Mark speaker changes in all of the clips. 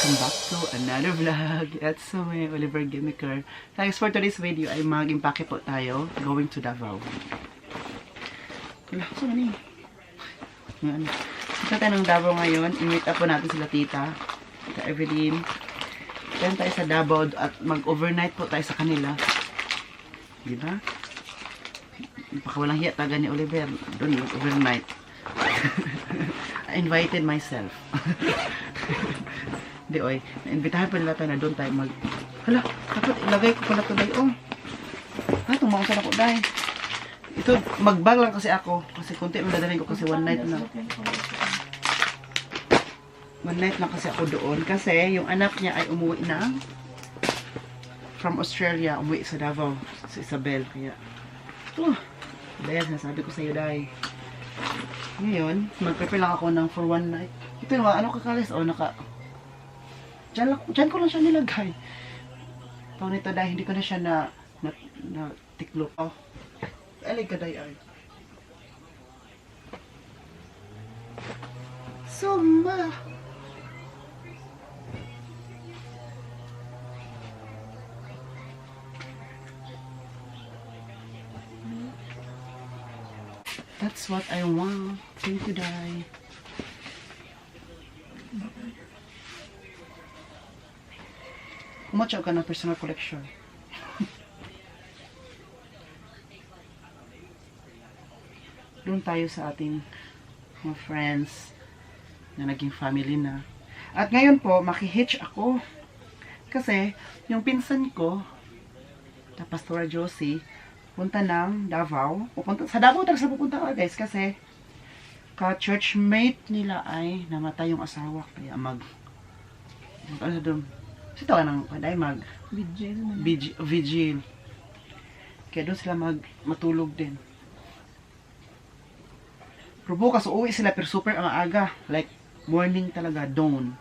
Speaker 1: welcome back to another vlog. It's me, Oliver Gimiker. Guys, for today's video ay mag-impake po tayo going to Davao. Wala, saan na yan? Ito tayo ng Davao ngayon. I-meet up po natin sila tita Evelyn. Kaya tayo sa Davao at mag-overnight po tayo sa kanila. Diba? Baka walang hiya taga ni Oliver. Doon overnight. I invited myself. Hindi, oy. Naimbitahan pa nila tayo na doon tayo mag... Hala, dapat ilagay ko pala ito dayo. Ha, tumakusan ako dayo. Ito, magbag lang kasi ako. Kasi kunti madadalhin ko kasi one night na. One night lang kasi ako doon. Kasi yung anak niya ay umuwi na. From Australia, umuwi sa Davao. Sa Isabel. Kaya, dahil sinasabi ko sa iyo dayo. Ngayon, mag-prepare lang ako ng for one night. Ito yung ano kakalis. O, Diyan ko lang siya nilagay. Pag nito dahil hindi ko na siya na tiklop. Oh. Alig ka dahil ay. Sumba. That's what I want. Thank you, Dai. Kumatsaw ka ng personal collection. Doon tayo sa ating mga friends na naging family na. At ngayon po, makihitch ako. Kasi, yung pinsan ko, na Pastora Josie, punta ng Davao. Sa Davao talaga pupunta ka guys kasi ka-churchmate nila ay namatay yung asawa. Kaya ano doon? Kasi ito ka ng vigil. Kaya doon sila matulog din. Pero bukas uuwi sila pero super ang aga. Like morning talaga, dawn.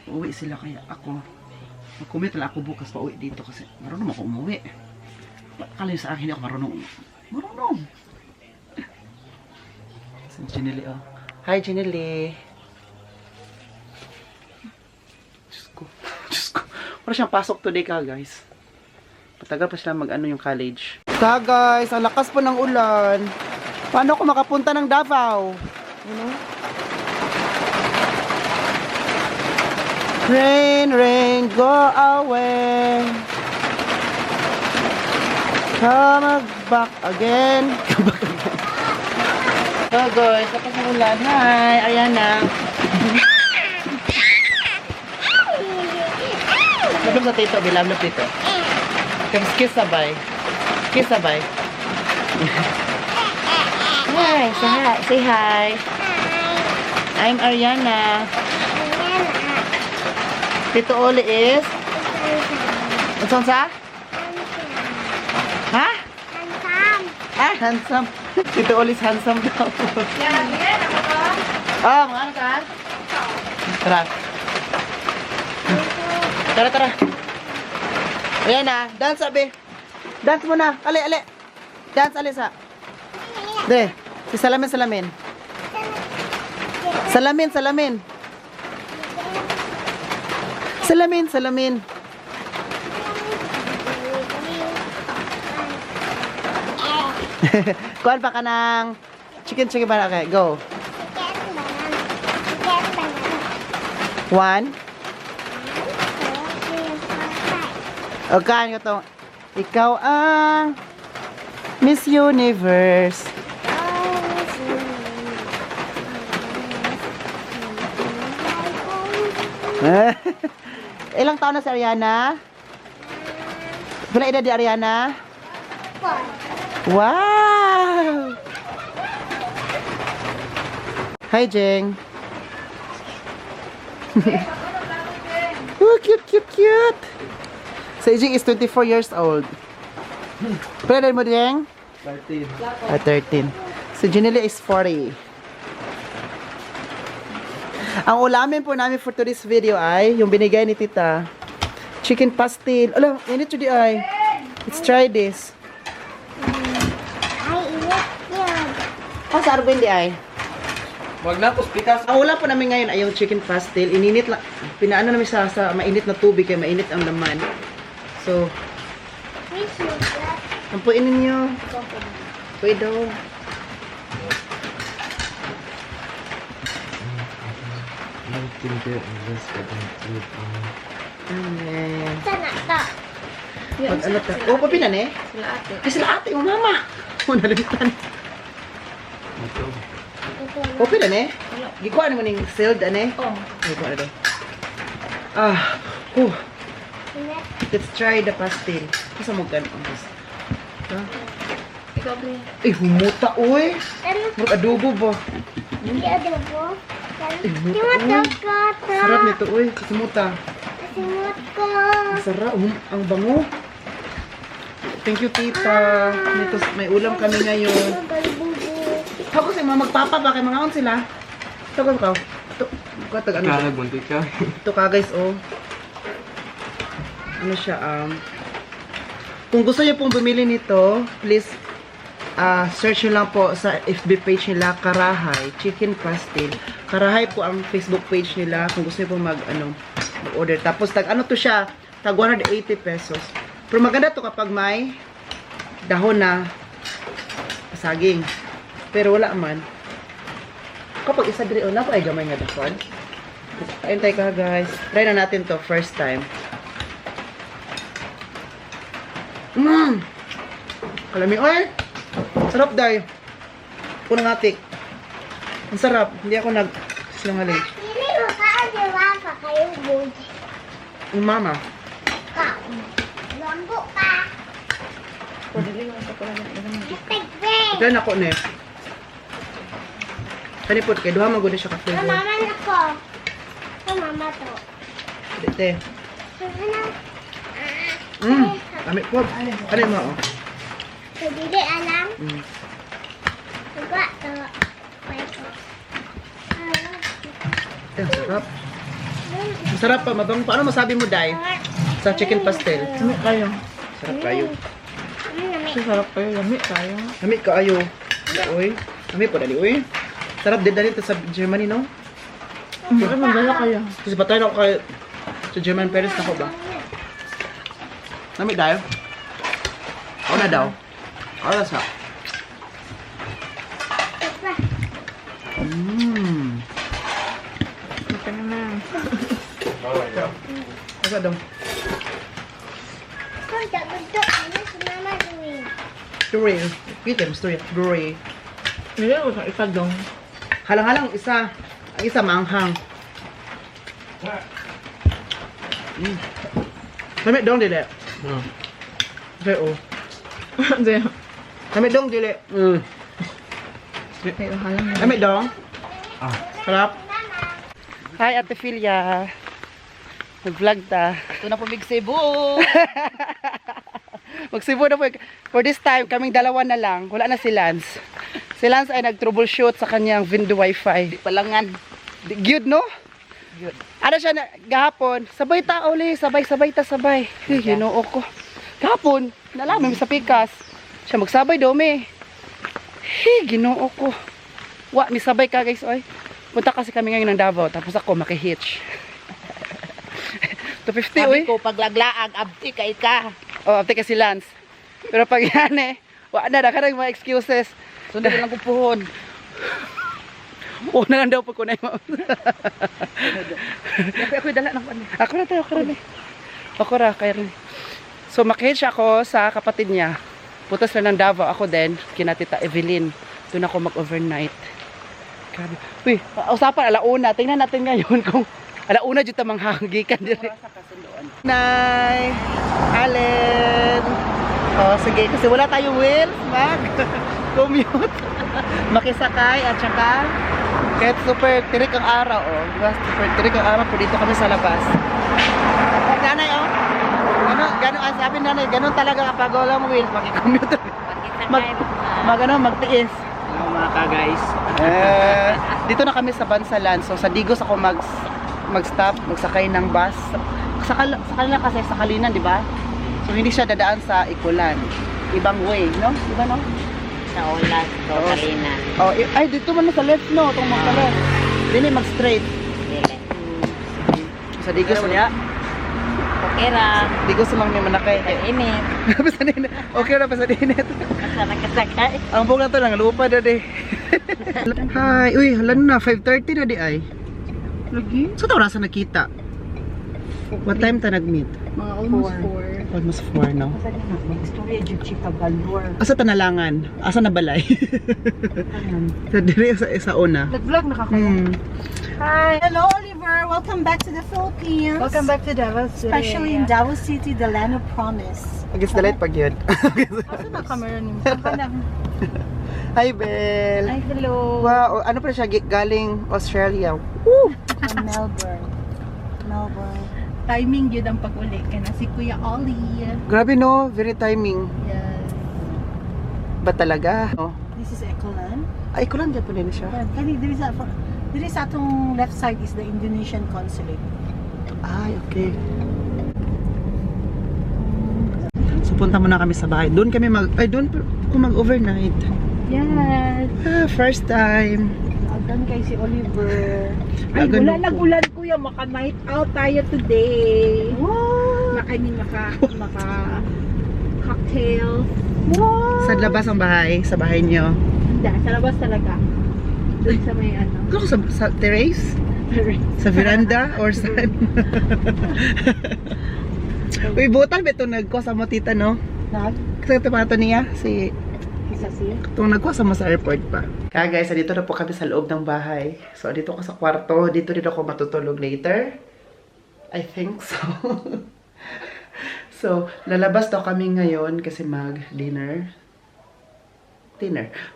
Speaker 1: Uuwi sila kaya ako. Mag-commit lang ako bukas pa uwi dito kasi marunong ako umuwi. Kala sa akin hindi ako marunong. Si Ginely, oh. Hi, Ginely. Diyos ko. Wala siyang pasok today ka, guys. Patagal pa sila mag-ano yung college. Guys, ang lakas po ng ulan. Paano ako makapunta ng Davao? You know? Rain, rain, go away. Come back again. So guys, tapos ng ulan. Hi, Ariana. Sabi sa tito, bilamlap tito. Kiss sabay. Kiss sabay. Hi, say hi. I'm Ariana. Tito Oli is? Ano sa? Ha? Handsome. Ah, handsome. Tito Oli is handsome daw. Oh, mga ka? Tara. Tara. Ayan na. Dance, sabi. Dance muna. Ali. Dance, Alisa. De. Si Salamin. Salamin. Kuhan pa ka ng chicken banana. Okay, go. One. Okay, ito. Ikaw ang Miss Universe. Ilang taon na si Ariana? Pila edad di Ariana? 4. Wow! Hi, Jeng. Oh, cute. Si Jeng is 24 years old. Pila edad mo, Jeng? 13. 13. Si Ginely is 40. Ang ulamin po namin for today's video ay yung binigay ni Tita. Chicken pastil. Alam, init to di ay. Let's try this.
Speaker 2: Ay, init yun.
Speaker 1: Oh, sa arbin di ay.
Speaker 2: Wag na, puspikas.
Speaker 1: Ang ulam po namin ngayon ay yung chicken pastel. Ininit lang, pinaano namin sa mainit na tubig kaya mainit ang laman. So, ampuin ninyo. Pwede daw. Amen.
Speaker 3: Sana to.
Speaker 1: Pag ano ta? Oh, papinan eh.
Speaker 3: Sila ate.
Speaker 1: Ay, sila ate, yung mama. Oh, nalimitan. Okay na eh. Gikuha naman yung sealed, ane?
Speaker 3: Oh.
Speaker 1: Ay, gikuha na daw. Oh. Let's try the pastel. Kasi mo ganun ang pastel.
Speaker 3: Ikaw ba?
Speaker 1: Ay, humuta, uy. Murag adobo ba?
Speaker 3: Hindi ada po.
Speaker 1: Humuta, uy. Sarap nito, uy. Kasi muta.
Speaker 3: Simot ko.
Speaker 1: Ang sarap. Ang bango. Thank you, tita. May ulam kami ngayon. Ako kasi mga magpapa ba kay mga on sila? Ito ka. Ito ano siya?
Speaker 2: Nagbuntik ka.
Speaker 1: Ito ka guys, oh. Ano siya, kung gusto niyo pong bumili nito, please, search nyo lang po sa FB page nila, Karahay, Chicken Pastel. Karahay po ang Facebook page nila, kung gusto niyo pong mag-order. Tapos, ano to siya, tag 180 pesos. Pero maganda to kapag may dahon na saging. Pero wala man. Kapag isa diri na po ay gamay nga dahon. Ayun ka guys. Try na natin to first time. Kalami oy. Sarap day. Punang atik. Ang sarap. Hindi ako sinungaling.
Speaker 3: Hindi mo ka diwa ka kayo bud.
Speaker 1: Yung mama.
Speaker 3: Ka. Lambo ka. Tagbe.
Speaker 1: Ilan ako ne. Kani po kay duha magud siya ka flavor.
Speaker 3: Mama na ko. Mama to.
Speaker 1: Dite.
Speaker 3: Ano?
Speaker 1: Kami po. Ano mo oh?
Speaker 3: Hindi alam. Suga to.
Speaker 1: Ang sarap. Ang sarap pa, mabango pa. Ano masabi mo, Day? Sa chicken pastel.
Speaker 4: Lami kayo.
Speaker 1: Sarap kayo.
Speaker 4: Sarap kayo. Lami kayo.
Speaker 1: Lami kaayo. Uy. Lami po, dali. Uy. Sarap din dali ito sa Germany, no?
Speaker 4: Ay, magdala kayo.
Speaker 1: Kasi patay na ako kay sa German Paris na ko ba? Lami, Day? Ako na daw. Ako na sa.
Speaker 4: Maka naman.
Speaker 1: Ako daw. Story. Kita mo story. Story.
Speaker 4: Hindi ako sa isa dong.
Speaker 1: Halang-halang isa. Ang isa maanghang. Lami dong dili. Okay, oh.
Speaker 4: Hindi.
Speaker 1: Lami dong dili.
Speaker 4: Kaya halang na.
Speaker 1: Lami dong. Sarap. Hi, Ate Philia. Nag-vlog ta.
Speaker 5: Ito na po Big Cebu.
Speaker 1: Mag-Cebu na po. For this time, kaming dalawa na lang. Wala na si Lance. Si Lance ay nag-troubleshoot sa kanyang Vindo Wi-Fi.
Speaker 5: Palangan.
Speaker 1: Good, no?
Speaker 5: Good.
Speaker 1: Ano siya na, gahapon, sabay ta uli, sabay. Ginoo ko. Gahapon, nalaman sa pikas. Siya magsabay daw, me. Ginoo ko. Mi sabay ka, guys, oy. Punta kasi kami ngayon ng Davao, tapos ako makihitch. 250,
Speaker 5: Sabi
Speaker 1: oy.
Speaker 5: ko, paglaglaag, abti ka ika.
Speaker 1: Oh, apte kasi Lance. Pero pag yan wala na, nakarang mga excuses.
Speaker 5: Sunod lang ko puhon.
Speaker 1: Una lang daw pag kunay mo.
Speaker 5: Ako'y dala ng ano.
Speaker 1: Ako na tayo, ako ra, kaya rin. So, makihitch ako sa kapatid niya. Putas na ng Davao. Ako din, kina Tita Evelyn. Doon ako mag-overnight. Grabe. Uy, usapan, alauna. Tingnan natin ngayon kung alauna dito manghagikan diri. Nay, Allen. Oh, sige, kasi wala tayong wheel. Mag-commute. Makisakay at saka kahit super tirik ang araw, oh. Diba? Super tirik ang araw, pero dito kami sa labas. Nanay, oh. Gano'n, sabi nanay, gano'n talaga kapag walang wheel, mag-commute. Magtiis.
Speaker 5: Hello mga ka-guys.
Speaker 1: Dito na kami sa Bansalan. So, sa Digos ako mag-stop, magsakay ng bus. Sa kanila kasi sa Kalinan, di ba? So, hindi siya dadaan sa Ikulan. Ibang way, no? Diba, no?
Speaker 2: sa Olas, to Kalina.
Speaker 1: Oh, ay, dito man sa left, no? Itong mga left. Dili, mag-straight.
Speaker 2: Dili.
Speaker 1: Sa digos niya.
Speaker 2: Okay ra.
Speaker 1: Digos lang may manakay.
Speaker 2: Init.
Speaker 1: Basta dinit. Okay na, basta dinit.
Speaker 2: Asa nakasakay.
Speaker 1: Ang buong na to lang, lupa na di. Hi, uy, halan na, 5:30 na di ay.
Speaker 4: Lagi?
Speaker 1: Sa oras na nakita? What time ta nag-meet?
Speaker 4: Mga almost 4.
Speaker 1: Almost 4, no?
Speaker 5: Asa na, mag-istorya dyan chika balor.
Speaker 1: Asa tanalangan? Asa na balay? Sa dire sa una.
Speaker 4: Nag-vlog na ka kayo.
Speaker 6: Hi. Hello, Oliver. Welcome back to the Philippines.
Speaker 4: Welcome back to Davao City.
Speaker 6: Especially in Davao City, the land of promise.
Speaker 1: Agis dalit pag yun.
Speaker 4: Asa na camera ni mo?
Speaker 1: Hi, Belle.
Speaker 6: Hi, hello.
Speaker 1: Wow, ano pa siya galing Australia?
Speaker 6: From Melbourne. Melbourne. Timing yun ang pag-uli ka na si Kuya Ollie.
Speaker 1: Grabe no, very timing.
Speaker 6: Yes.
Speaker 1: Ba talaga? Oh.
Speaker 6: This is Ekolan.
Speaker 1: Ay, ko lang dyan po din siya.
Speaker 6: Kani, there is atong left side is the Indonesian consulate.
Speaker 1: Ay, okay. So, punta muna kami sa bahay. Doon kami doon ko mag-overnight.
Speaker 6: Yes.
Speaker 1: First time.
Speaker 6: Agan kay si Oliver.
Speaker 1: Ay, ganun po.
Speaker 6: Nagulan kuya, maka-night out tayo today.
Speaker 1: Wow!
Speaker 6: Maka cocktail.
Speaker 1: Sa labas ang bahay, sa bahay niyo.
Speaker 6: Hindi, sa labas talaga. Doon sa may ano.
Speaker 1: Ano sa terrace? Sa veranda? Or saan? Uy, butang beto nagko sa mo tita, no? Kasi tapato niya, si
Speaker 6: Isa si.
Speaker 1: itong nagkuha sa mas airport pa. Kaya guys, dito na po kami sa loob ng bahay. So, dito ako sa kwarto. Dito ako matutulog later. I think so. So, lalabas daw kami ngayon kasi mag-dinner.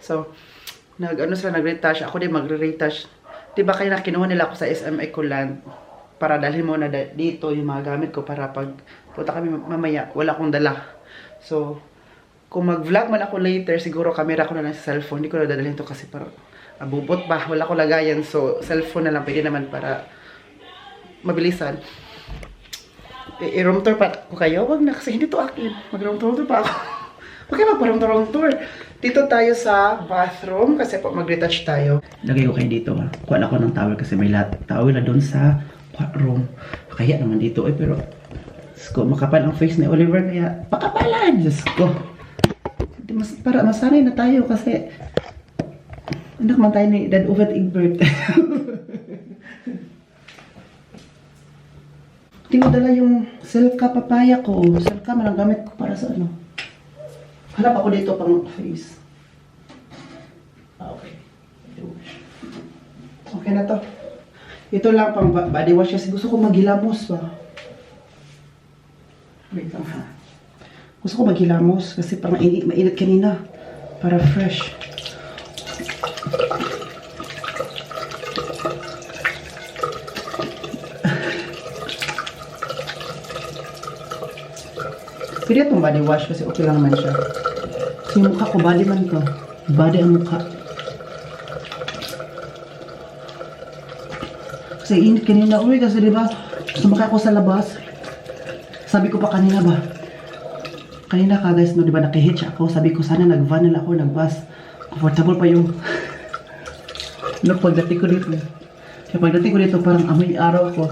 Speaker 1: So, nag-retouch. Ako din magre-retouch. Diba kayo na kinuha nila ako sa SM Ecoland para dalhin mo na dito yung mga gamit ko para pag punta kami mamaya, wala akong dala. So, kung mag-vlog man ako later, siguro camera ko na lang sa cellphone. Hindi ko na dadalhin to kasi para abubot pa. Wala ko lagayan. So, cellphone na lang. Pwede naman para mabilisan. I-room tour pa ko kayo? Wag na kasi hindi to akin. Mag-room tour pa ako. Okay, mag-room tour. Dito tayo sa bathroom kasi po mag-retouch tayo. Lagay ko kayo dito ha. Kuha na ako ng towel kasi may towel na doon sa room. Kaya naman dito eh pero Diyos ko, makapal ang face ni Oliver kaya pakapalan. Diyos ko. Para masanay na tayo kasi anak man tayo ni Dad Uvet Egbert. Hindi mo dala yung Silka papaya ko. Silka man ang gamit ko para sa ano. Hanap ako dito pang face. Okay. Okay na to. Ito lang pang body wash kasi gusto ko maghilamos ba. Wait lang ha. Gusto ko maghilamos kasi parang mainit kanina. Para fresh. Pwede itong body wash kasi okay lang naman siya. Kasi yung mukha ko, body man to. Body ang mukha. Kasi init kanina. Uy, kasi diba, sumakay ako sa labas. Sabi ko pa kanina ba, kanina ka guys, no, diba nakihitch ako. Sabi ko sana nag-van na ako, nag-bus. Comfortable pa yung no, pagdating ko dito. Kaya pagdating ko dito, parang amoy araw ko.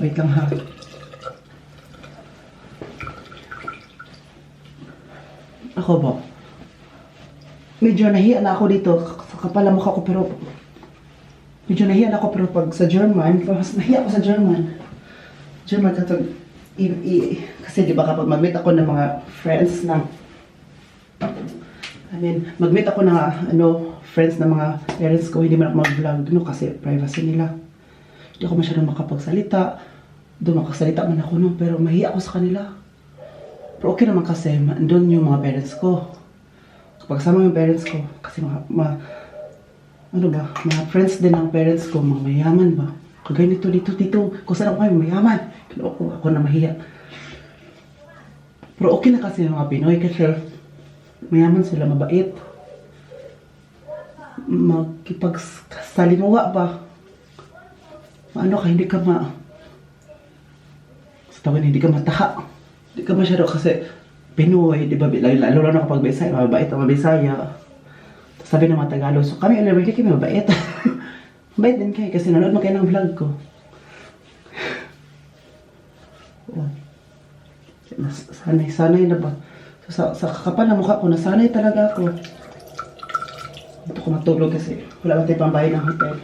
Speaker 1: Wait lang ha. Ako ba? Medyo nahiya na ako dito. Kapal ang mukha ko pero medyo nahiya na ako pero pag sa German, mas nahiya ako sa German. German katong kasi di ba kapag mag-meet ako ng mga friends na mag-meet ako ng friends ng mga parents ko, hindi man ako mag-vlog no kasi privacy nila. Hindi ako masyadong makapagsalita. Doon makasalita man ako no, pero mahiya ako sa kanila. Pero okay naman kasi, doon yung mga parents ko. Kapag sama yung parents ko, kasi mga friends din ng parents ko, mga mayaman ba? Kagaya dito, kung saan ako kayo, mayaman. Ako na mahiya. Pero okay na kasi yung mga Pinoy kasi mayaman sila, mabait. Magkipagsalimuwa ba? Ano ka, hindi ka sa tawin, hindi ka mataha. Hindi ka masyado kasi Pinoy, di ba? Lalo na kapag Bisaya, mabait ang mga Bisaya. Sabi ng mga Tagalog, so kami alam, hindi kami mabait. Mabait din kayo kasi nanood mo kayo ng vlog ko. Oh. Sanay na ba? So, sa kakapal na mukha ko, nasanay talaga ako. Ito ko matulog kasi wala ba tayong pambayad ng hotel.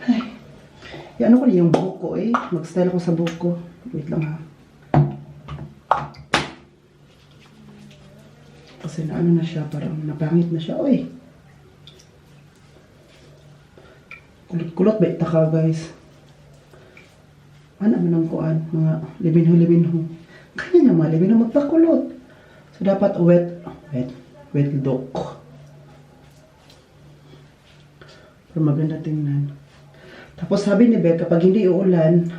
Speaker 1: Ay, ano ko na yung buhok ko eh. Mag-style ko sa buhok ko. Wait lang ha. Kasi na ano na siya, parang napangit na siya. Uy! Kulot-kulot ba ita ka guys? Ano man ang kuan? Mga liminho-liminho. Kaya nga mga liminho magpakulot. So dapat wet look. Pero maganda tingnan. Tapos sabi ni Beth, kapag hindi uulan,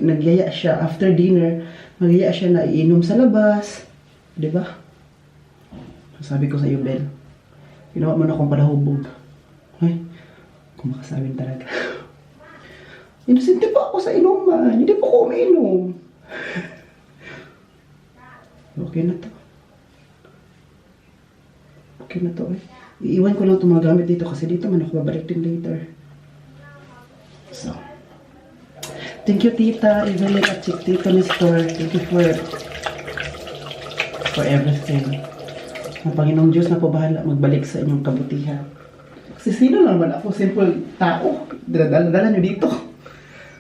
Speaker 1: nagyaya siya after dinner, magyaya siya na iinom sa labas. Diba? Sabi ko sa iyo, Bel, ginawa mo na akong palahubog. Ay, kumakasabing talaga. Inosente pa ako sa inuman. Hindi pa ako umiinom. Okay na to. Okay na to eh. Iiwan ko lang itong mga gamit dito kasi dito man ako babalik din later. So. Thank you, Tita Evelyn at Tito Nestor. Thank you for everything. Ang Panginoong Diyos na po bahala magbalik sa inyong kabutihan. Kasi sino naman ako? Simple tao. Dala nyo dito.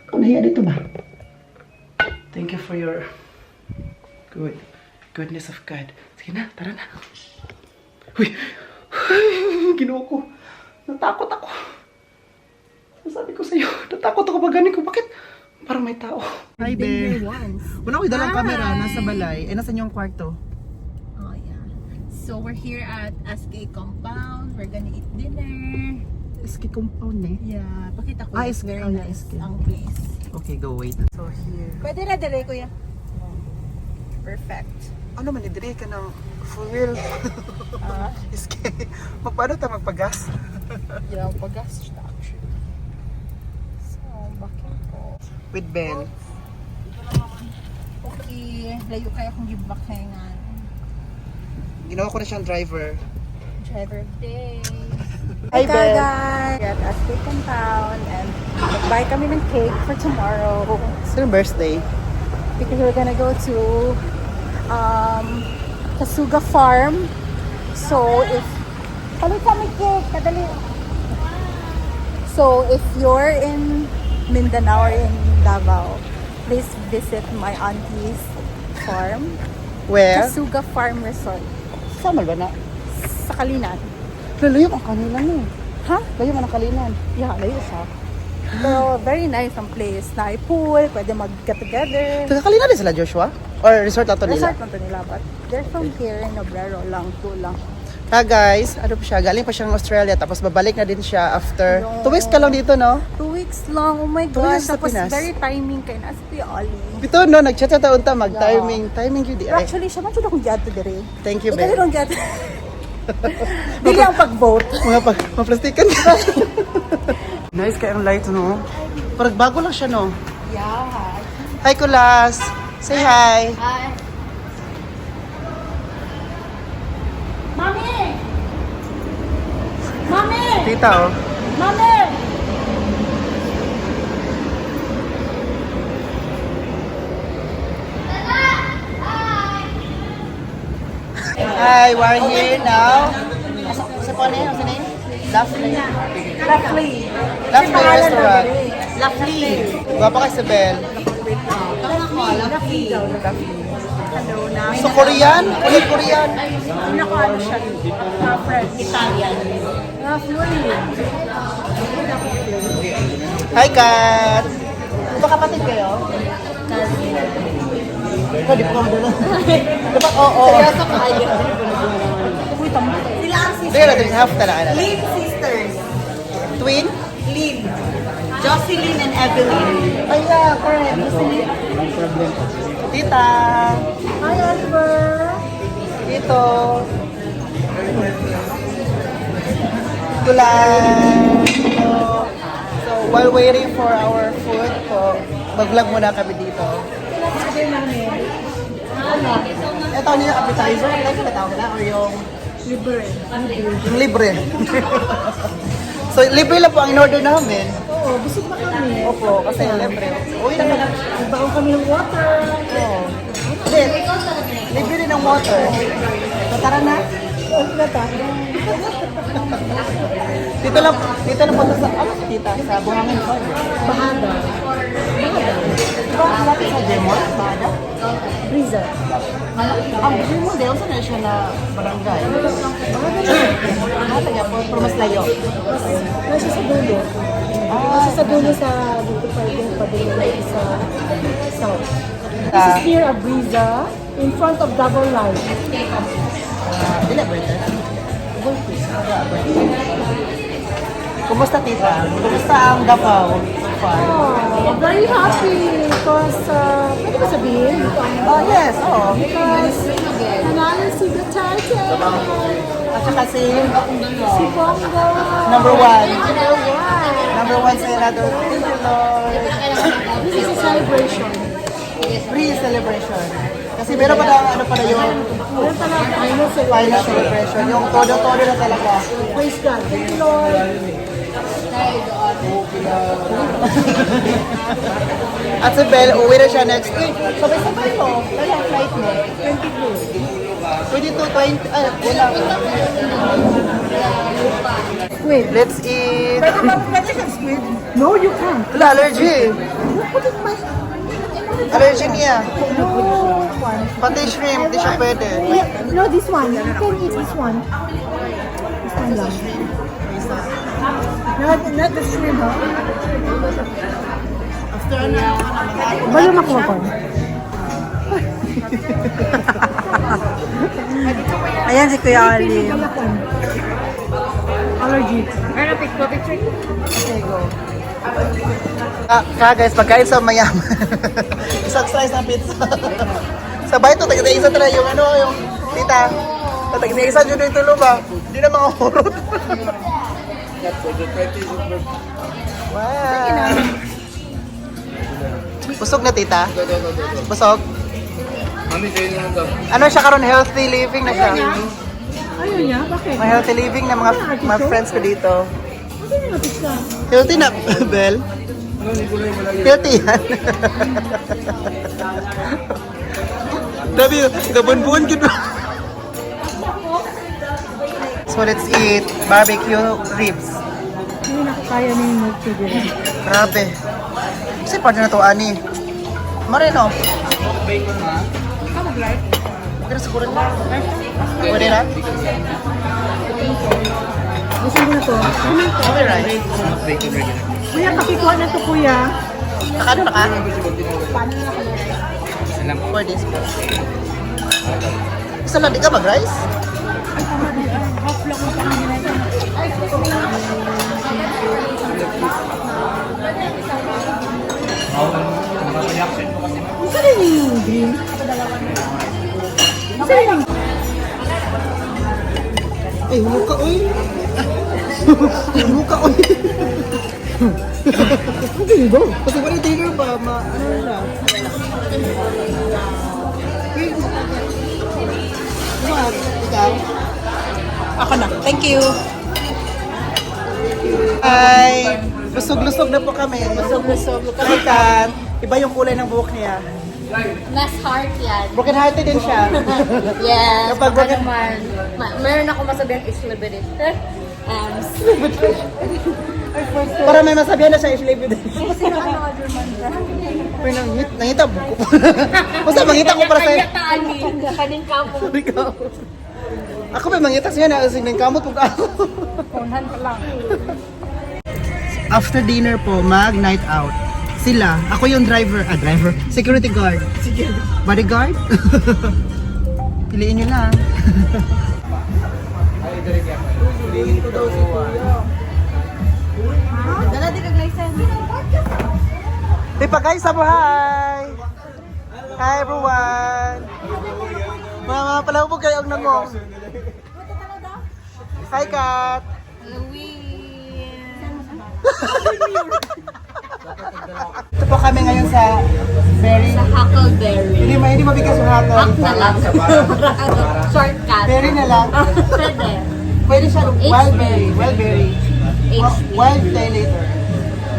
Speaker 1: Kung nahiya dito ba? Thank you for your goodness of God. Sige na, tara na. Uy! Ginawa ko. Natakot ako. Sabi ko sa'yo, natakot ako pag ganin ko. Bakit? Parang may tao. Hi, Be. Wala ko dalang camera. Nasa balay. Eh, nasa yung kwarto?
Speaker 6: Oh, yeah. So, we're here at SK Compound. We're gonna eat dinner.
Speaker 1: SK compound eh.
Speaker 6: Yeah, pakita ko.
Speaker 1: Ah,
Speaker 6: It's
Speaker 1: SK.
Speaker 6: very
Speaker 1: Oh, yeah,
Speaker 6: nice
Speaker 1: SK.
Speaker 6: ang place.
Speaker 1: Okay, go wait. So, here.
Speaker 6: Pwede na dire, kuya. Perfect.
Speaker 1: Ano man, idiri ka ng full wheel. SK. Paano tayo magpagas?
Speaker 6: Yeah, pagas siya actually. So, bakit ko?
Speaker 1: With Ben.
Speaker 6: Okay, layo kaya kung gibakhengan.
Speaker 1: Ginawa ko na siyang driver.
Speaker 6: Driver of the day.
Speaker 1: Hi, Ben.
Speaker 6: guys! We're at SK Compound and mag-buy kami ng cake for tomorrow
Speaker 1: It's your birthday.
Speaker 6: because we're gonna go to Kasuga Farm. So, if... Kali kami cake! Kadali! So, if you're in Mindanao or in Davao, please visit my auntie's farm.
Speaker 1: Where?
Speaker 6: Kasuga Farm Resort.
Speaker 1: Sama ba na?
Speaker 6: Sa Kalinan.
Speaker 1: Layo ang kanilan eh.
Speaker 6: Ha?
Speaker 1: Layo man ang kalinan.
Speaker 6: Yeah, layo siya. Pero very nice ang place. Na ay pool, pwede mag-get together.
Speaker 1: Taga kalinan din sila, Joshua? Or resort na to nila?
Speaker 6: Resort lang to nila, but they're from here in Obrero lang, to lang.
Speaker 1: Guys, ano pa siya? Galing pa siya ng Australia, tapos babalik na din siya after...
Speaker 6: No.
Speaker 1: 2 weeks ka lang dito, no?
Speaker 6: 2 weeks lang, oh my
Speaker 1: 2
Speaker 6: gosh.
Speaker 1: weeks sa
Speaker 6: Tapos
Speaker 1: Pinas.
Speaker 6: very timing kay na si Oli.
Speaker 1: Ito, no? Nag-chat sa taon ta, mag-timing. Timing yun di ay.
Speaker 6: Actually, siya man siya akong gyat to dire.
Speaker 1: Thank you,
Speaker 6: Ikaw
Speaker 1: Ben.
Speaker 6: din gyat. Dili ang pag-vote.
Speaker 1: Mga plastikan. Nice kayong light, no? Parang bago lang siya, no?
Speaker 6: Yeah.
Speaker 1: Hi, Kulas! Say hi!
Speaker 6: Hi. Mami! Mami!
Speaker 1: Tita, oh.
Speaker 6: Mami!
Speaker 1: Hi, we're here now. Sa po na yun? Sa name? Lovely.
Speaker 6: Lovely.
Speaker 1: Lovely restaurant.
Speaker 6: Lovely.
Speaker 1: Gwapa ka, Isabel.
Speaker 6: Lovely. Hello na.
Speaker 1: So, Korean? Korean?
Speaker 6: Pinako ano siya? French. Italian. Lovely.
Speaker 1: Hi, Kat! Magkakapatid kayo? Di pa kami doon. Dapat, oo.
Speaker 6: Seryoso kayo. Sila ang
Speaker 1: Sige natin, half na lang.
Speaker 6: Lynn sisters.
Speaker 1: Twin?
Speaker 6: Lynn. Jocelyn and Evelyn.
Speaker 1: Ay, yeah, correct. Tita!
Speaker 6: Hi, Oliver.
Speaker 1: Dito. Tulan. So, while waiting for our food mag-vlog muna kami dito.
Speaker 6: Sabi namin. Ano?
Speaker 1: Ito tawag niyo appetizer? Ano ba tawag na? Or yung...
Speaker 4: Libre.
Speaker 1: Yung libre. So, libre lang po ang in-order namin.
Speaker 4: Oo, busog na kami.
Speaker 1: Opo, kasi libre. Uwi na kami.
Speaker 4: Nagbaon kami ng water.
Speaker 1: Oo. Hindi. Libre din ng water. So, tara na.
Speaker 4: Ano na ta?
Speaker 1: Dito lang po sa, ano tita? Sa Buhangin Park.
Speaker 4: Bahada.
Speaker 1: Diba ang natin sa Demon? Bahada?
Speaker 4: Breezer.
Speaker 1: Ang Demon, di saan na siya na barangay? Bahada niya po, pero mas layo.
Speaker 4: Nasa sa dulo. Nasa sa dulo sa dito pa yung padulo sa south. This is near a Breezer in front of Double Line.
Speaker 1: Dila ba ito? Kumusta tita? Kumusta ang Davao so far?
Speaker 4: Oh, very happy because, pwede ba sabihin?
Speaker 1: Oh yes, oo.
Speaker 4: Because, nanalo si Duterte.
Speaker 1: At saka si
Speaker 4: Si Bongo.
Speaker 1: number one.
Speaker 4: Number one.
Speaker 1: Number one Senator Titular.
Speaker 4: This is a celebration.
Speaker 1: Free celebration. Kasi meron pa na ano pala yung
Speaker 4: Meron talaga final celebration.
Speaker 1: final celebration. Yung todo-todo na talaga.
Speaker 4: Praise God. Thank you, Lord.
Speaker 1: At si Belle, uwi na siya next week. Sabay-sabay mo. Kaya ang flight mo. 22, 20, wala.
Speaker 4: Wait.
Speaker 1: Let's eat.
Speaker 4: No, you can't.
Speaker 1: Wala, allergy. Allergy niya.
Speaker 4: No.
Speaker 1: Pati shrimp, di siya pwede.
Speaker 4: No, this one. You can eat this one. This one lang. Not the shrimp, huh?
Speaker 1: After ano,
Speaker 4: Balo makuha ko.
Speaker 6: Ayan si Kuya Ali.
Speaker 4: Allergy.
Speaker 1: okay, go. Guys, pagkain sa mayaman. Isang slice ng pizza. Sabay ito, tag-isa talaga yung ano, yung tita. Tag-isa yun yung tulo ba? Hindi na mga hurot. Wow. Busog na tita? Busog? Ano siya karon, healthy living na siya?
Speaker 4: Ayaw niya? Bakit?
Speaker 1: May healthy living na mga friends ko dito.
Speaker 4: Kasi nga pizza.
Speaker 1: Healthy na, Bel? Healthy yan. Sabi, gabon-buon kita. So let's eat barbecue ribs.
Speaker 4: Hindi na kaya na yung milk tea din.
Speaker 1: Grabe. Kasi pwede na to, ani. Marino. Pero siguro na. Pwede na?
Speaker 4: Gusto mo na to?
Speaker 1: Okay, right?
Speaker 4: Kuya, pakikuha na to, kuya.
Speaker 1: Nakano na ka? For this po. Gusto na, di ka mag-rice?
Speaker 4: Gusto rin yung green. Gusto rin yung...
Speaker 1: Ay, humuka, oy. Humuka, oy. Okay, go. Kasi wala dinner pa, ano na. Wait. What? Ikaw? Ako na. Thank you. Hi. Lusog-lusog na po kami. Lusog-lusog. Kan, iba yung kulay ng buhok niya.
Speaker 2: Mas heart yan.
Speaker 1: Broken hearted din siya.
Speaker 2: Yes.
Speaker 1: Kapag
Speaker 2: baka
Speaker 1: broken-
Speaker 2: naman. Meron ako masabihan is liberate.
Speaker 1: Para may masabihan na siya, i-slave din. Pero nangita buko. Basta mangita ko para sa'yo.
Speaker 2: Kaning kapo.
Speaker 1: Ako pa mangita siya na kasi ng kamot kung ako. After dinner po, mag-night out. Sila, ako yung driver, security guard. Bodyguard? Piliin nyo lang.
Speaker 2: Dala di kag license.
Speaker 1: Tipa guys, hi! Hi everyone! Mga palabog kayo ang nangong. Hi Kat!
Speaker 2: Halloween.
Speaker 1: Ito po kami ngayon sa berry.
Speaker 2: Sa Huckleberry.
Speaker 1: Hindi mabigas yung hakal.
Speaker 2: Hack na lang. Shortcut.
Speaker 1: Berry na lang.
Speaker 2: Pwede.
Speaker 1: Pwede siya wild berry.
Speaker 2: HB.
Speaker 1: Wild day later.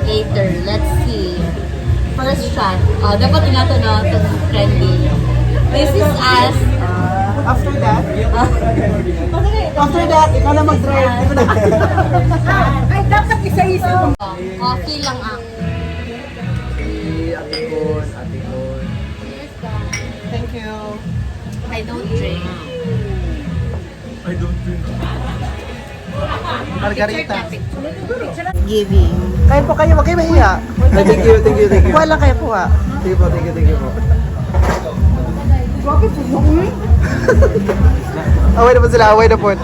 Speaker 2: Later, let's see. First shot. Dapat inato na ito trendy. This is us.
Speaker 1: After that, ikaw na mag-drive. Ikaw na.
Speaker 4: Ay, dapat isa-isa mo.
Speaker 2: Coffee lang ah.
Speaker 1: Thank you.
Speaker 2: I don't drink.
Speaker 1: Margarita.
Speaker 2: Giving.
Speaker 1: Kain po kayo, wag kayo mahiya.
Speaker 7: Thank you.
Speaker 1: Kuha lang kayo po ha.
Speaker 7: Thank you po.
Speaker 1: Away na po sila, away na po.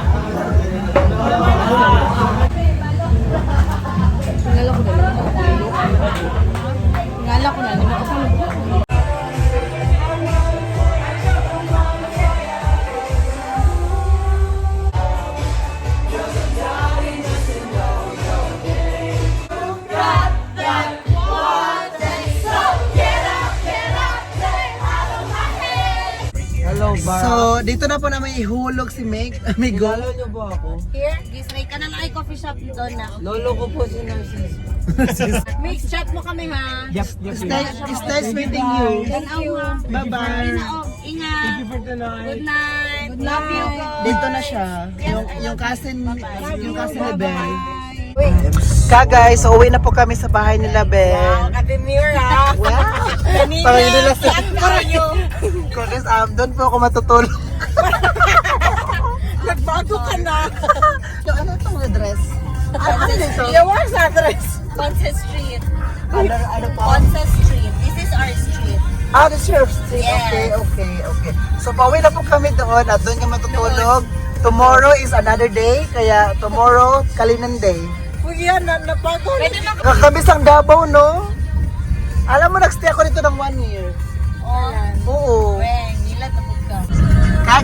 Speaker 2: Ngala ko na. Hindi mo ako
Speaker 7: Hello, ba?
Speaker 1: So, dito na po na may ihulog si Meg, amigo.
Speaker 7: Lolo niyo ba ako?
Speaker 2: Here, gisray ka na lang ay coffee shop doon na.
Speaker 7: Lolo ko po si Narcis.
Speaker 2: Mix chat mo kami ha.
Speaker 1: It's nice meeting you.
Speaker 2: Thank you.
Speaker 1: Bye-bye.
Speaker 2: Ingat. Good night. Love you.
Speaker 1: Dito na siya. Yung cousin ni Ben. Guys, so uwi na po kami sa bahay nila Ben.
Speaker 2: Kademira.
Speaker 1: Wow! Parang nila sa... Kunis, doon po ako matutulog.
Speaker 2: Nagbago ka na.
Speaker 1: Yung ano itong dress? Ano dito?
Speaker 2: Yawan sa address. Ponce Street.
Speaker 1: Ano po?
Speaker 2: Ponce Street. This is our street.
Speaker 1: The Sheriff Street.
Speaker 2: Yes.
Speaker 1: Okay. So pauwi na po kami doon at doon kami matutulog. Tomorrow is another day, kaya tomorrow, Kalinan Day.
Speaker 2: Pwede na
Speaker 1: Kakabis ang Davao, no? Alam mo, nagstay ako dito ng 1 year. Oo.
Speaker 2: Weng, ilan tapos ka.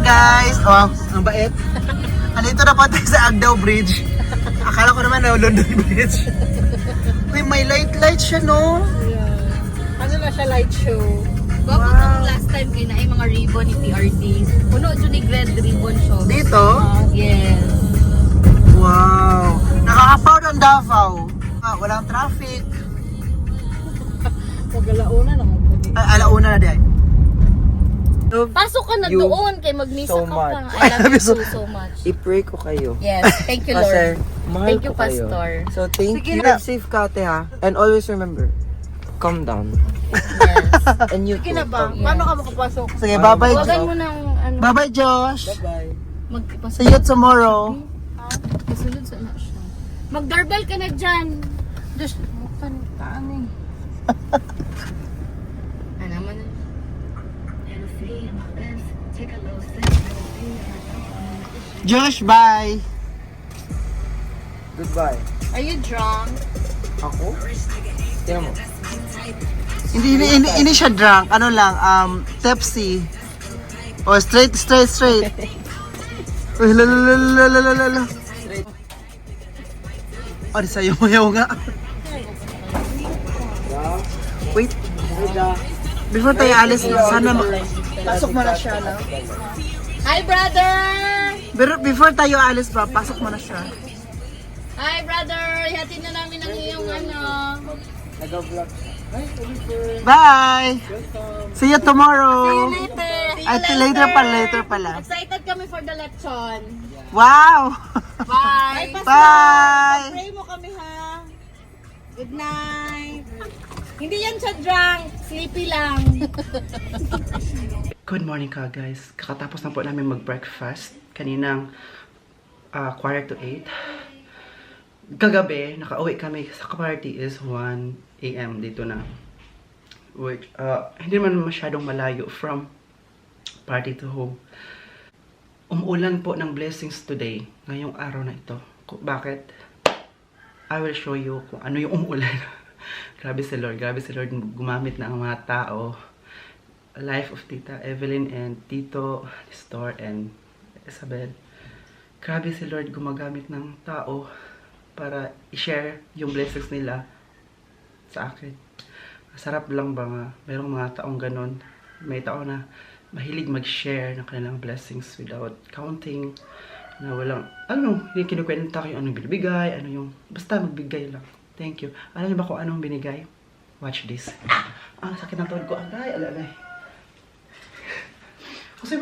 Speaker 1: Guys! Oh, ang bait. Andito na po tayo sa Agdao Bridge. Akala ko naman na London Bridge. Uy, may light siya, no?
Speaker 4: Ano na siya, light show?
Speaker 2: Bago itong last time kayo na ay mga ribbon ni PRD. Puno dyan ni red ribbon show.
Speaker 1: Dito?
Speaker 2: Yes.
Speaker 1: Wow! Nakakapaw ng Davao. Walang traffic.
Speaker 4: Pag-alauna naman po din.
Speaker 1: Alauna na din.
Speaker 2: Pasok ka na
Speaker 7: You
Speaker 2: doon kay magmisa
Speaker 7: so
Speaker 2: ka
Speaker 7: much.
Speaker 2: pa. I love you so much.
Speaker 7: I-pray ko kayo.
Speaker 2: Yes, thank you
Speaker 7: Kasi
Speaker 2: Lord.
Speaker 7: mahal
Speaker 2: Thank you
Speaker 7: ko kayo.
Speaker 2: Pastor.
Speaker 7: So thank
Speaker 1: Sige
Speaker 7: you.
Speaker 1: na.
Speaker 7: Drive safe ka ate ha. And always remember, calm down.
Speaker 2: Yes.
Speaker 7: And you
Speaker 4: Sige na
Speaker 7: too,
Speaker 4: ba?
Speaker 7: calm down.
Speaker 4: Paano ka makapasok?
Speaker 1: Sige, bye-bye.
Speaker 2: Huwagan mo ng ano,
Speaker 1: Bye-bye, Josh.
Speaker 7: Bye-bye.
Speaker 1: See you tomorrow.
Speaker 2: Kasulod sa na siya. Mag-doorbell ka na dyan. Just, mukhang taan eh. Ano naman na?
Speaker 1: Josh, bye.
Speaker 7: Goodbye.
Speaker 2: Are you drunk?
Speaker 7: Ako? Tingnan mo.
Speaker 1: Hindi siya drunk. Ano lang, Pepsi. Oh, straight. Uy, lalalala. Oh, di sa'yo mayaw nga. Wait. Before tayo alis, sana pasok mo na siya, no?
Speaker 2: Hi brother!
Speaker 1: Pero before tayo alis pa, pasok mo na siya.
Speaker 2: Hi brother! Ihatid na namin ang iyong ano.
Speaker 1: Bye! See you tomorrow!
Speaker 2: See you later!
Speaker 1: At later pala.
Speaker 2: Excited kami for the lechon.
Speaker 1: Wow!
Speaker 2: Bye!
Speaker 1: Bye!
Speaker 2: Pray mo kami ha. Good night. Hindi yan siya drunk. Sleepy lang.
Speaker 1: Good morning ka guys. Kakatapos na po namin mag-breakfast. Kaninang 7:45. Kagabi, nakauwi kami sa party is 1 AM dito na. Which, hindi man masyadong malayo from party to home. Umuulan po ng blessings today, ngayong araw na ito. Bakit? I will show you kung ano yung umuulan. Grabe si Lord gumamit na ang mga tao. Life of Tita Evelyn and Tito Nestor and Isabel. Grabe si Lord gumagamit ng tao para i-share yung blessings nila sa akin. Sarap lang ba nga, mayroong mga taong ganon. May tao na mahilig mag-share ng kanilang blessings without counting, na walang, hindi kinukwenta kayo anong binibigay, basta magbigay lang. Thank you. Alam niyo ba kung anong binigay? Watch this. Sakit ng tuhod ko. Alay. Kasi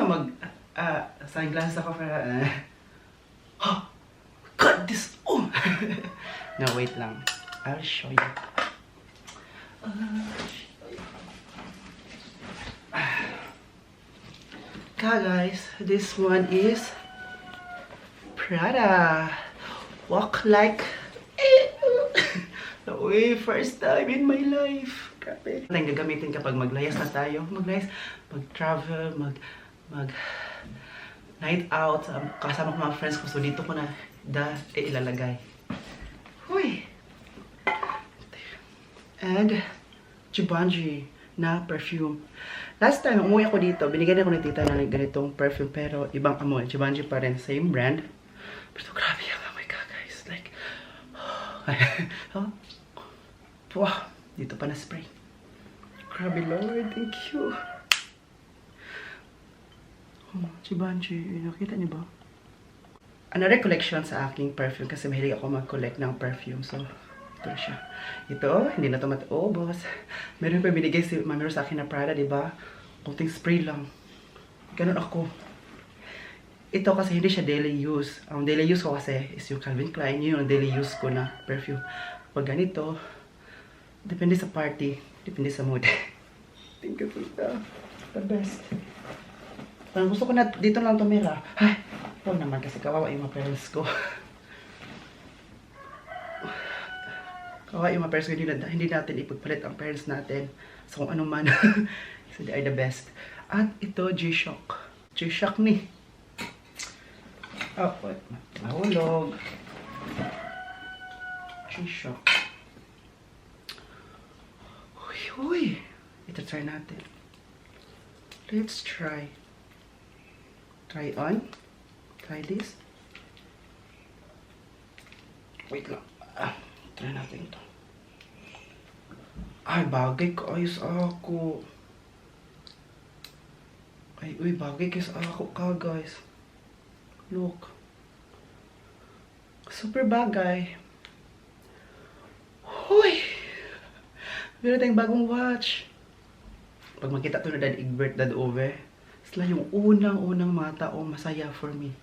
Speaker 1: sunglasses ako para, cut this! Oh! No, wait lang. I'll show you. Guys, this one is Prada. Walk like Uy, first time in my life. Grabe. Ito yung gagamitin kapag maglayas na tayo. Mag-travel, mag night out. Kasama ko mga friends ko. So dito ko na ilalagay. Uy. And Givenchy na perfume. Last time, umuwi ako dito, binigyan ako ni tita na ganitong perfume, pero ibang amoy. Givenchy pa rin, same brand. Pero grabe yung amoy ka, guys. Like, wow, dito pa na spray. Grabe, Lord, thank you. Givenchy, nakita niyo ba? Another collection sa aking perfume, kasi mahilig ako mag-collect ng perfume, so ito na siya. Ito, hindi na ito mataubos. Meron pa binigay si Mami Rose sa akin na Prada, diba? Kunting spray lang. Ganun ako. Ito kasi hindi siya daily use. Ang daily use ko kasi is yung Calvin Klein. Yun yung daily use ko na perfume. Pag ganito, depende sa party. Depende sa mood. Thank you, Tita. The best. Parang gusto ko na dito lang tumira. Ay, huwag naman kasi kawawa yung mga parents ko. Kawawa yung mga parents ko, hindi natin ipagpalit ang parents natin sa kung ano man. So they are the best. At ito, G-Shock. G-Shock ni. Oh, what? Mahulog. G-Shock. Uy. Ito try natin. Let's try. Try on. Try this. Wait lang. Try natin ito. Ay, bagay ka. Ayos ako. Ay, uy, bagay ka sa ako ka, guys. Look. Super bagay. Huy! Meron tayong bagong watch. Pag makita ito na Dad Egbert, Dad Ove, sila yung unang-unang mga taong masaya for me.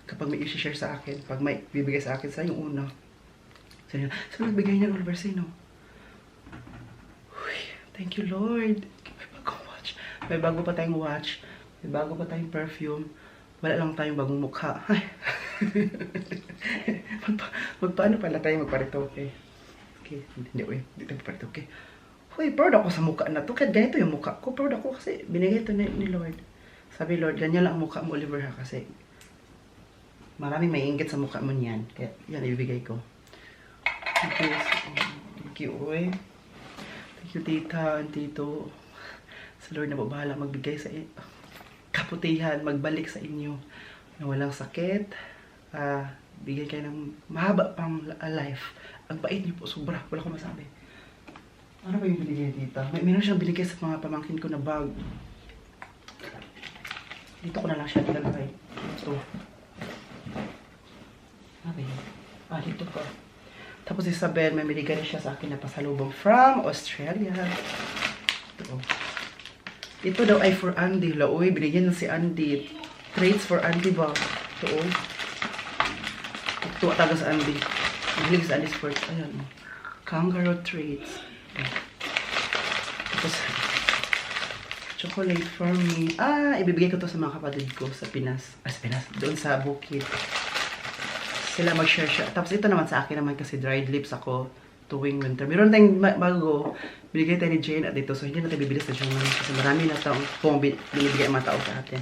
Speaker 1: Kapag may i-share sa akin, pag may bibigay sa akin, sila yung una. Sila nagbigay niya ng Alversino. Thank you, Lord. May bagong watch. May bago pa tayong watch. May bago pa tayong perfume. Wala lang tayong bagong mukha. Magpaano pala tayo magparitoke? Okay, hindi, hindi tayo magparitoke. Uy, proud ako sa mukha na to. Kahit ganito yung mukha ko. Proud ako kasi binigay ito ni Lord. Sabi, Lord, ganyan lang ang mukha mo, Oliver, ha? Kasi maraming may inggit sa mukha mo niyan. Kaya yan, ibigay ko. Thank you, uy. Thank you, tita and tito. Sa Lord na bahala magbigay sa kaputihan, magbalik sa inyo na walang sakit. Bigay kayo ng mahaba pang life. Ang bait niyo po, sobra. Wala ko masabi. Ano ba yung binigay tita? Meron siyang binigay sa mga pamangkin ko na bag. Dito ko na lang siya nilalagay. So, ano ba yun? Dito pa. Tapos si Isabel, may binigay siya sa akin na pasalubong from Australia. Ito daw ay for Andy. Uy, binigyan na si Andy. Traits for Andy ba? Ito, uy. Ito, taga sa Andy. Mahilig sa Andy's for, ayan. Kangaroo traits. Tapos, chocolate for me. Ibibigay ko to sa mga kapatid ko sa Pinas. Sa Pinas. Doon sa Bukid. Sila mag-share siya. Tapos ito naman sa akin naman kasi dried lips ako tuwing winter. Meron tayong bago. Binigay tayo ni Jane at dito. So hindi natin bibili sa Germany kasi marami na taong binibigay ang mga tao sa atin.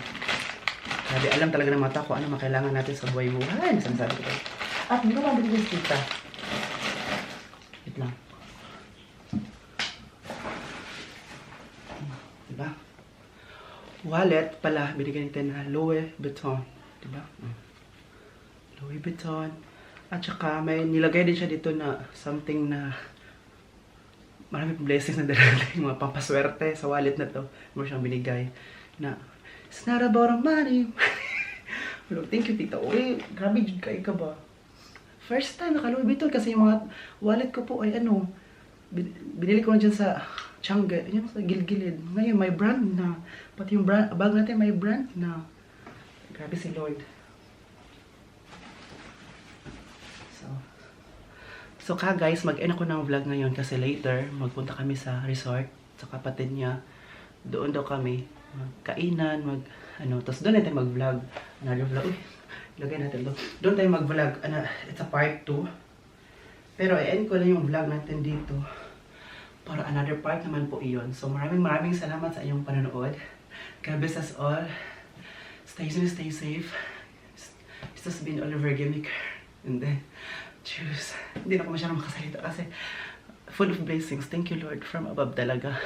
Speaker 1: Sabi, alam talaga ng mga tao kung ano makailangan natin sa buhay-buhay. Sinasabi ko tayo. At hindi ko lang binigay sa tita. Wait lang. Diba? Wallet pala. Binigay natin na Louis Vuitton. Diba? Louis Vuitton. At saka may nilagay din siya dito na something na maraming blessings na darating, mga pampaswerte sa wallet na to. Mo siyang binigay na it's not about money. Pero thank you, tita. Uy, grabe jud kay ka ba? First time naka-Louis Vuitton kasi yung mga wallet ko po ay ano, binili ko na dyan sa Tiangge, yun sa Gilgilid. Ngayon may brand na. Pati yung bag natin may brand na. Grabe si Lord. So guys, mag-end ako ng vlog ngayon kasi later magpunta kami sa resort sa kapatid niya. Doon daw kami magkainan, tapos doon natin mag-vlog. Another vlog. Uy, lagay natin doon. Doon tayo mag-vlog. It's a part 2. Pero i-end ko na yung vlog natin dito. Para another part naman po iyon. So maraming salamat sa inyong panonood. God bless us all. Stay safe. This has been Oliver Gimmick. And then, choose. Hindi na ako masyadong makasalita kasi full of blessings. Thank you, Lord, from above talaga.